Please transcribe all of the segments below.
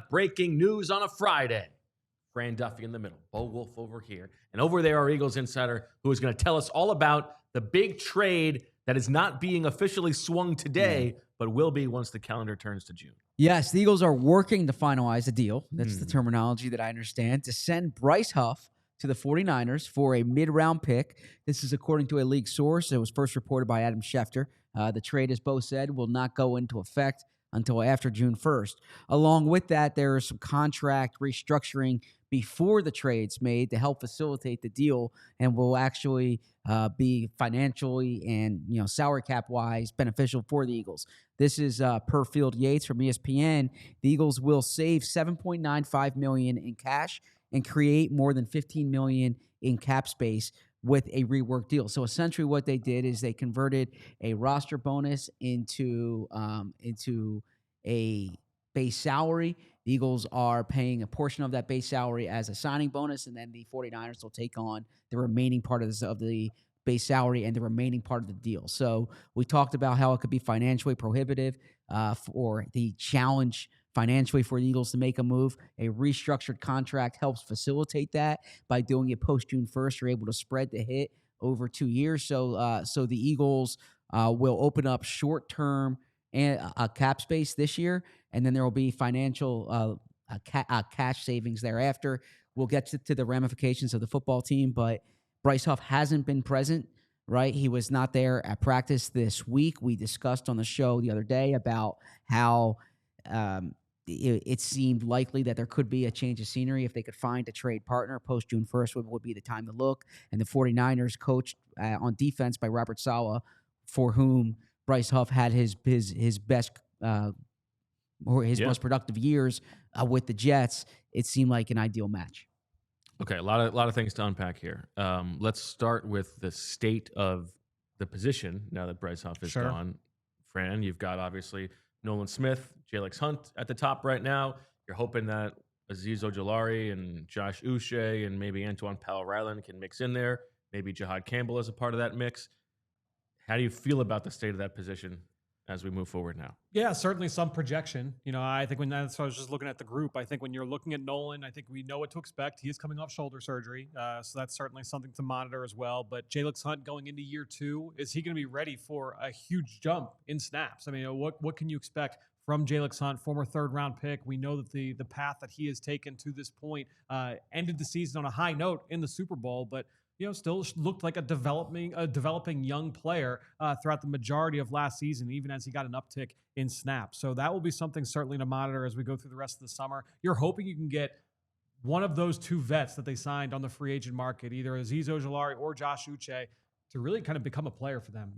got breaking news on a Friday. Fran Duffy in the middle, Bo Wolf over here. And over there, our Eagles insider, who is going to tell us all about the big trade that is not being officially swung today, but will be once the calendar turns to June. Yes, the Eagles are working to finalize a deal. That's the terminology that I understand, to send Bryce Huff to the 49ers for a mid-round pick. This is according to a league source. It was first reported by Adam Schefter. The trade, as Bo said, will not go into effect until after June 1st. Along with that, there is some contract restructuring before the trade's made to help facilitate the deal, and will actually be financially and salary cap wise beneficial for the Eagles. This is per Field Yates from ESPN. The Eagles will save $7.95 million in cash and create more than $15 million in cap space with a reworked deal. So essentially what they did is they converted a roster bonus into a base salary. The Eagles are paying a portion of that base salary as a signing bonus, and then the 49ers will take on the remaining part of the base salary and the remaining part of the deal. So we talked about how it could be financially prohibitive for the challenge financially for the Eagles to make a move. A restructured contract helps facilitate that by doing it post June 1st. You're able to spread the hit over 2 years. So the Eagles will open up short-term and cap space this year, and then there will be financial cash savings thereafter. We'll get to the ramifications of the football team, but Bryce Huff hasn't been present, right? He was not there at practice this week. We discussed on the show the other day about how it seemed likely that there could be a change of scenery if they could find a trade partner. Post June 1st would be the time to look. And the 49ers coached on defense by Robert Saleh, for whom Bryce Huff had his best or his most productive years with the Jets. It seemed like an ideal match. Okay, a lot of things to unpack here. Let's start with the state of the position now that Bryce Huff is gone. Fran, you've got obviously Nolan Smith, Jalex Hunt at the top right now. You're hoping that Azeez Ojulari and Josh Uche and maybe Antoine Powell-Ryland can mix in there. Maybe Jahad Campbell is a part of that mix. How do you feel about the state of that position as we move forward now? Yeah, certainly some projection. I think that's why I was just looking at the group. I think when you're looking at Nolan, I think we know what to expect. He is coming off shoulder surgery, so that's certainly something to monitor as well. But Jalex Hunt going into year 2, is he going to be ready for a huge jump in snaps? I mean, what can you expect from Jalex Hunt, former third-round pick? We know that the path that he has taken to this point ended the season on a high note in the Super Bowl, but still looked like a developing young player throughout the majority of last season, even as he got an uptick in snaps. So that will be something certainly to monitor as we go through the rest of the summer. You're hoping you can get one of those 2 vets that they signed on the free agent market, either Azeez Ojulari or Josh Uche, to really kind of become a player for them,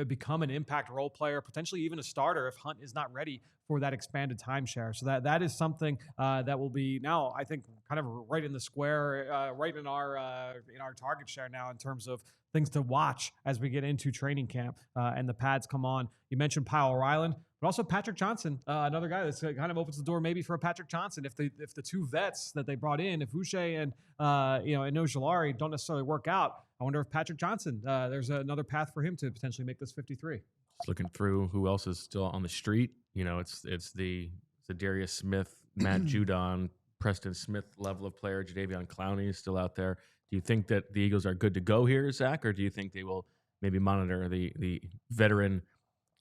become an impact role player, potentially even a starter if Hunt is not ready for that expanded timeshare. So that is something that will be now, I think, kind of right in the square, right in our target share now in terms of things to watch as we get into training camp and the pads come on. You mentioned Powell-Ryland, but also Patrick Johnson, another guy that's kind of opens the door maybe for a Patrick Johnson. If the 2 vets that they brought in, if Uche and Ojulari don't necessarily work out, I wonder if Patrick Johnson, there's another path for him to potentially make this 53. Just looking through who else is still on the street. It's the Darius Smith, Matt Judon, Preston Smith level of player. Jadeveon Clowney is still out there. Do you think that the Eagles are good to go here, Zach, or do you think they will maybe monitor the veteran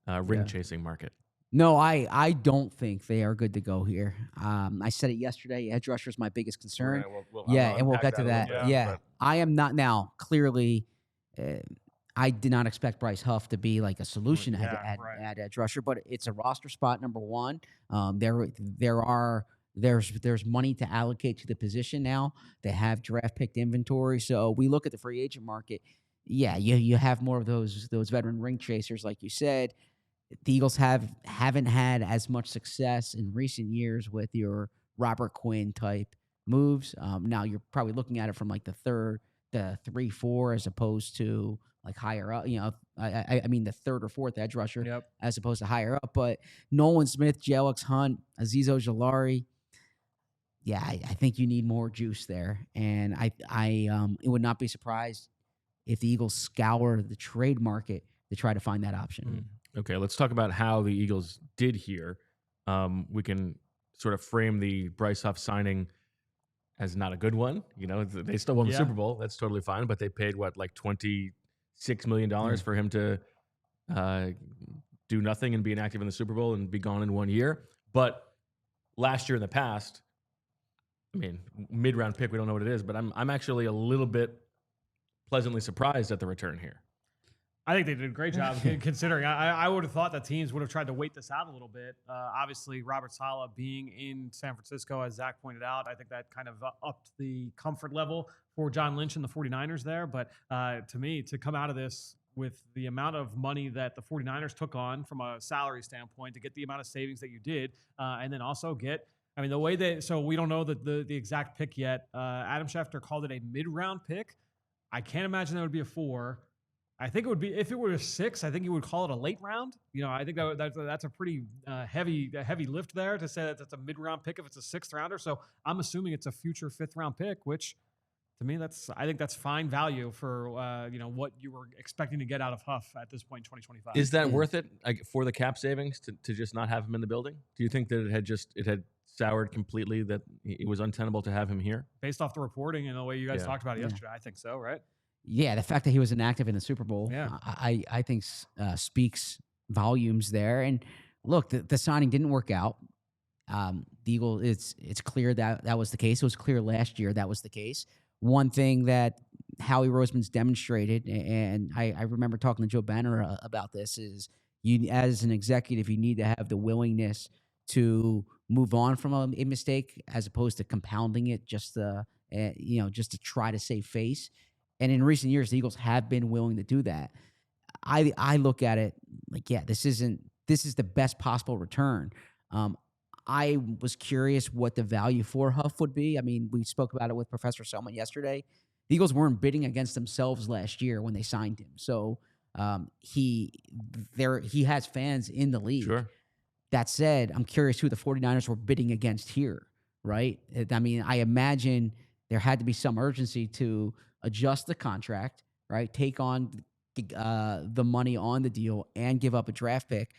ring-chasing market? No, I don't think they are good to go here. I said it yesterday. Edge rusher is my biggest concern. And we'll get to that. Yeah, I am not now. Clearly, I did not expect Bryce Huff to be like a solution at edge rusher, but it's a roster spot, number one. There's money to allocate to the position now. They have draft picked inventory, so we look at the free agent market. Yeah, you have more of those veteran ring chasers, like you said. The Eagles haven't had as much success in recent years with your Robert Quinn type moves. Now you're probably looking at it from like the 3-4 as opposed to like higher up. I mean the 3rd or 4th edge rusher as opposed to higher up. But Nolan Smith, Jalex Hunt, Azeez Ojulari. Yeah, I think you need more juice there, and it would not be surprised if the Eagles scour the trade market to try to find that option. Okay, let's talk about how the Eagles did here. We can sort of frame the Bryce Huff signing as not a good one. You know, they still won the Super Bowl. That's totally fine. But they paid what, like $26 million for him to do nothing and be inactive in the Super Bowl and be gone in 1 year. But last year in the past, I mean, mid-round pick, we don't know what it is, but I'm actually a little bit pleasantly surprised at the return here. I think they did a great job considering. I would have thought that teams would have tried to wait this out a little bit. Obviously, Robert Saleh being in San Francisco, as Zach pointed out, I think that kind of upped the comfort level for John Lynch and the 49ers there. But to me, to come out of this with the amount of money that the 49ers took on from a salary standpoint, to get the amount of savings that you did, and then also get, I mean, the way that, so we don't know the exact pick yet. Adam Schefter called it a mid-round pick. I can't imagine that would be a 4. I think it would be, if it were a 6, I think you would call it a late round. You know, I think that's a pretty heavy lift there to say that that's a mid-round pick if it's a 6th rounder. So I'm assuming it's a future 5th round pick, which to me, I think that's fine value for what you were expecting to get out of Huff at this point in 2025. Is that worth it for the cap savings to just not have him in the building? Do you think that it had soured completely, that it was untenable to have him here? Based off the reporting and the way you guys talked about it yesterday, I think so, right? Yeah, the fact that he was inactive in the Super Bowl, I think speaks volumes there. And look, the signing didn't work out. The Eagles, it's clear that was the case. It was clear last year that was the case. One thing that Howie Roseman's demonstrated, and I remember talking to Joe Banner about this, is you, as an executive, you need to have the willingness to move on from a mistake as opposed to compounding it just to try to save face. And in recent years, the Eagles have been willing to do that. I look at it like, this is the best possible return. I was curious what the value for Huff would be. I mean, we spoke about it with Professor Selman yesterday. The Eagles weren't bidding against themselves last year when they signed him. So he has fans in the league. Sure. That said, I'm curious who the 49ers were bidding against here, right? I mean, I imagine there had to be some urgency to adjust the contract, right? Take on the money on the deal and give up a draft pick.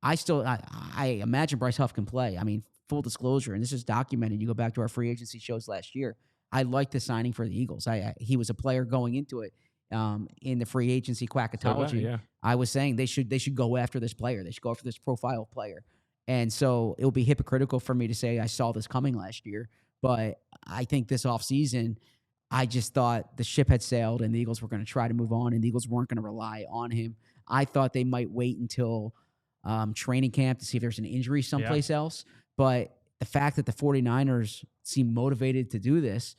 I imagine Bryce Huff can play. I mean, full disclosure, and this is documented. You go back to our free agency shows last year. I liked the signing for the Eagles. He was a player going into it in the free agency quackatology. I was saying they should go after this player. They should go after this profile player. And so it would be hypocritical for me to say I saw this coming last year. But I think this offseason, I just thought the ship had sailed and the Eagles were going to try to move on and the Eagles weren't going to rely on him. I thought they might wait until training camp to see if there's an injury someplace else. But the fact that the 49ers seem motivated to do this,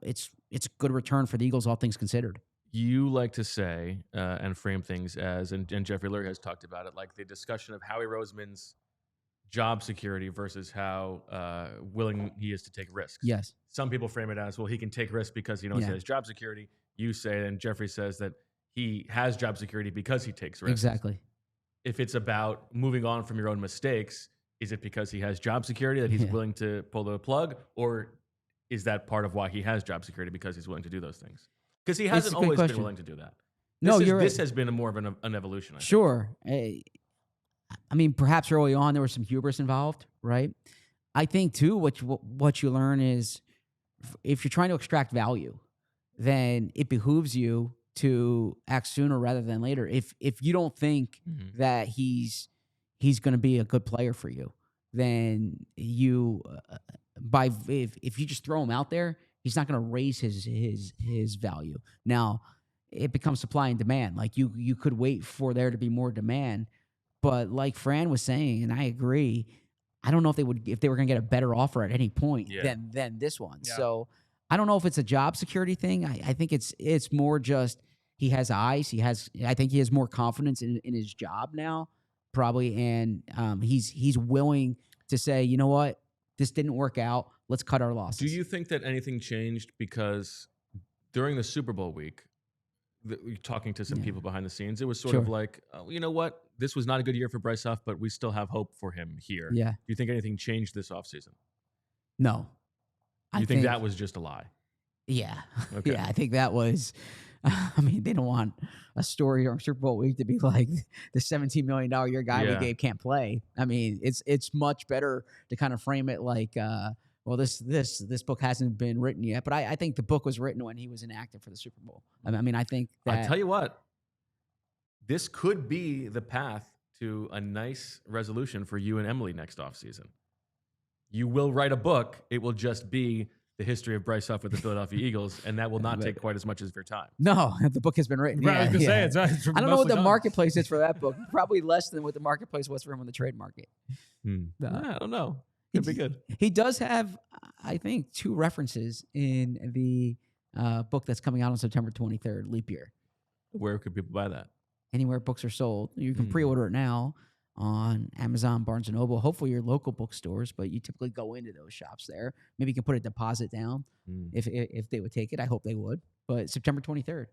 it's a good return for the Eagles, all things considered. You like to say and frame things as, and Jeffrey Lurie has talked about it, like the discussion of Howie Roseman's job security versus how willing he is to take risks. Yes. Some people frame it as, well, he can take risks because he knows he has job security. You say, and Jeffrey says, that he has job security because he takes risks. Exactly. If it's about moving on from your own mistakes, is it because he has job security that he's willing to pull the plug? Or is that part of why he has job security, because he's willing to do those things? Because he hasn't always been willing to do that. This has been more of an evolution, I think. Sure. I mean, perhaps early on there was some hubris involved, right? I think, too, what you learn is if you're trying to extract value, then it behooves you to act sooner rather than later. If you don't think that he's going to be a good player for you, then you if you just throw him out there, he's not going to raise his value. Now, it becomes supply and demand. Like you could wait for there to be more demand. But like Fran was saying, and I agree, I don't know if they were going to get a better offer at any point than this one. Yeah. So I don't know if it's a job security thing. I think it's more just he has eyes. I think he has more confidence in his job now, probably, and he's willing to say, you know what, this didn't work out. Let's cut our losses. Do you think that anything changed because during the Super Bowl week, talking to some people behind the scenes, it was sort of like, oh, you know what? This was not a good year for Bryce Huff, but we still have hope for him here. Yeah. Do you think anything changed this offseason? No. You think that was just a lie? Yeah. Okay. Yeah, I think that was I mean, they don't want a story or Super Bowl week to be like the $17 million year guy we gave can't play. I mean, it's much better to kind of frame it like, well, this book hasn't been written yet, but I think the book was written when he was inactive for the Super Bowl. I mean, I think that. I tell you what, this could be the path to a nice resolution for you and Emily next offseason. You will write a book. It will just be the history of Bryce Huff with the Philadelphia Eagles, and that will not take quite as much of your time. No, the book has been written. Right, I was going to say, it's I don't know what the done. marketplace is for that book. Probably less than what the marketplace was for him on the trade market. I don't know. Could be good. He does have, I think, 2 references in the book that's coming out on September 23rd, leap year. Where could people buy that? Anywhere books are sold. You can pre-order it now on Amazon, Barnes & Noble, hopefully your local bookstores, but you typically go into those shops there. Maybe you can put a deposit down if they would take it. I hope they would. But September 23rd.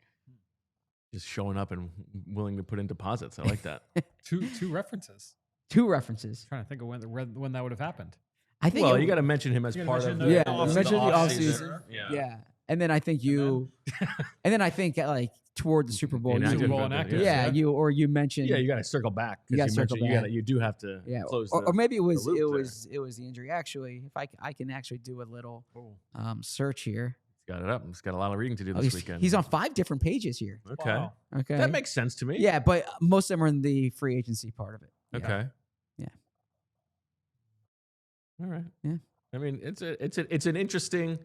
Just showing up and willing to put in deposits. I like that. Two references. 2 references. Trying to think of when that would have happened. I think. Well, you got to mention him as part of the offseason. Yeah. And then I think and then I think like toward the Super Bowl. Inactive. You mentioned. Yeah, you got to circle back. You got to circle back. You do have to close. Or maybe it was the injury. Actually, if I can actually do a little search here. He's got it up. He's got a lot of reading to do this weekend. He's on 5 different pages here. Okay. Wow. Okay. That makes sense to me. Yeah, but most of them are in the free agency part of it. Okay. Yeah. All right. Yeah. I mean, it's an interesting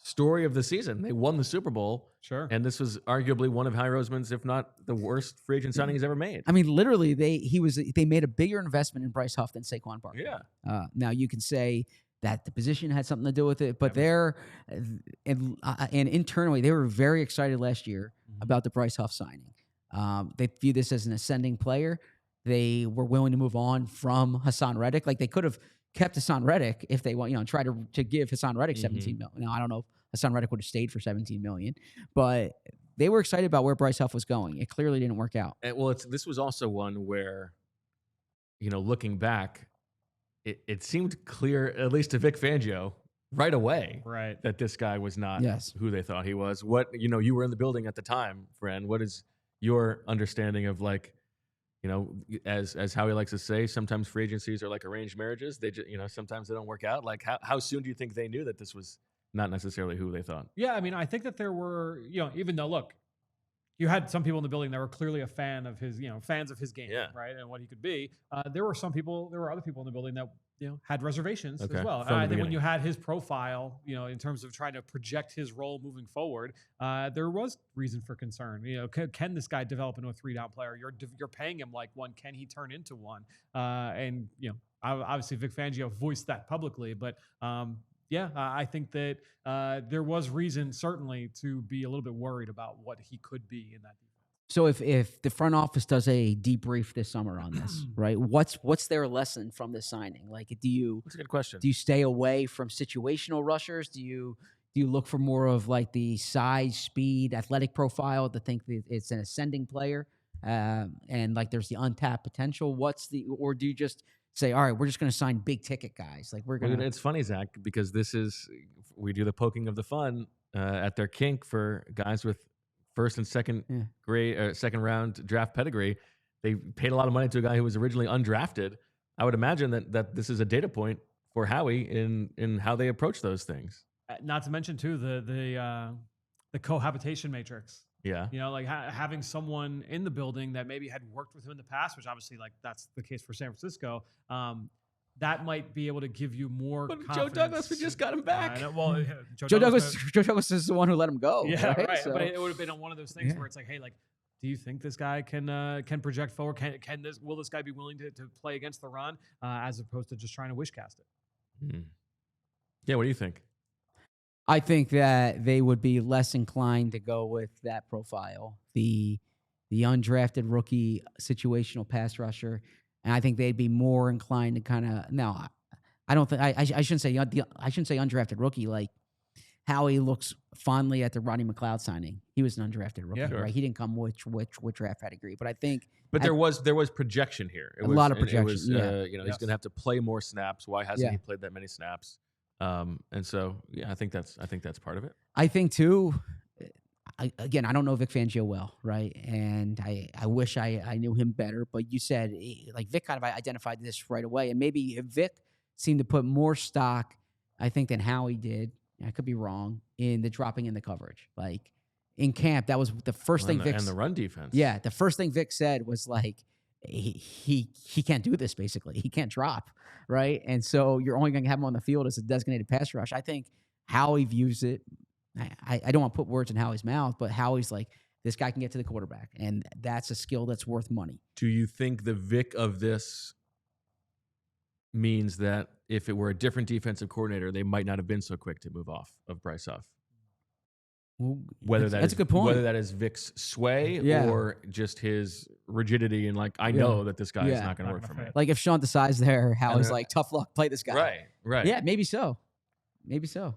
story of the season. They won the Super Bowl. Sure. And this was arguably one of Howie Roseman's, if not the worst free agent signing he's ever made. I mean, literally, they made a bigger investment in Bryce Huff than Saquon Barkley. Yeah. Now you can say that the position had something to do with it, but and internally they were very excited last year about the Bryce Huff signing. They view this as an ascending player. They were willing to move on from Hassan Reddick. Like they could have kept Hassan Reddick if they want, try to give Hassan Reddick $17 million. Now I don't know if Hassan Reddick would have stayed for $17 million, but they were excited about where Bryce Huff was going. It clearly didn't work out. Well, this was also one where, looking back, it seemed clear, at least to Vic Fangio, right away, that this guy was not who they thought he was. What you were in the building at the time, friend. What is your understanding of as Howie likes to say, sometimes free agencies are like arranged marriages. They just, sometimes they don't work out. Like how soon do you think they knew that this was not necessarily who they thought? Yeah, I mean, I think that there were, even though, look, you had some people in the building that were clearly a fan of his, fans of his game, right, and what he could be. There were other people in the building that, had reservations as well. I think when you had his profile, in terms of trying to project his role moving forward, there was reason for concern. Can this guy develop into a 3-down player? You're paying him like one. Can he turn into one? And obviously Vic Fangio voiced that publicly, but I think that there was reason certainly to be a little bit worried about what he could be in that defense. So if the front office does a debrief this summer on this, right? What's their lesson from this signing? Like, That's a good question. Do you stay away from situational rushers? Do you look for more of like the size, speed, athletic profile to think that it's an ascending player, and like there's the untapped potential? Or do you just say, all right, we're just going to sign big ticket guys? Like we're going to. It's funny, Zach, because we do the poking of the fun at their kink for guys with first and second round draft pedigree. They paid a lot of money to a guy who was originally undrafted. I would imagine that this is a data point for Howie in how they approach those things. Not to mention too the cohabitation matrix. Yeah. Like having someone in the building that maybe had worked with him in the past, which obviously like that's the case for San Francisco. That might be able to give you more confidence. Joe Douglas, we just got him back. Joe Douglas is the one who let him go. Yeah, right. So. But it would have been on one of those things where it's like, hey, like, do you think this guy can project forward? Will this guy be willing to play against the run as opposed to just trying to wish cast it? Yeah, what do you think? I think that they would be less inclined to go with that profile, the undrafted rookie situational pass rusher. And I think they'd be more inclined to kind of I don't think I shouldn't say undrafted rookie. Like Howie looks fondly at the Rodney McLeod signing. He was an undrafted rookie, right? He didn't come with draft pedigree, but I think. But there was projection here. A lot of projection. He's going to have to play more snaps. Why hasn't he played that many snaps? And so I think that's part of it. I think too. again, I don't know Vic Fangio well, right? And I wish I knew him better. But you said, like, Vic kind of identified this right away. And maybe Vic seemed to put more stock, I think, than Howie did. I could be wrong, in the dropping in the coverage. Like, in camp, that was the first thing Vic... And the run defense. Yeah, the first thing Vic said was, like, he can't do this, basically. He can't drop, right? And so you're only going to have him on the field as a designated pass rush. I think Howie views it... I don't want to put words in Howie's mouth, but Howie's like, this guy can get to the quarterback, and that's a skill that's worth money. Do you think the Vic of this means that if it were a different defensive coordinator, they might not have been so quick to move off of Bryce Huff? Well, Whether that's a good point. Whether that is Vic's sway or just his rigidity and like, I know that this guy is not going to work for me. Like if Sean decides there, Howie's like, tough luck, play this guy. Right. Yeah, maybe so. Maybe so.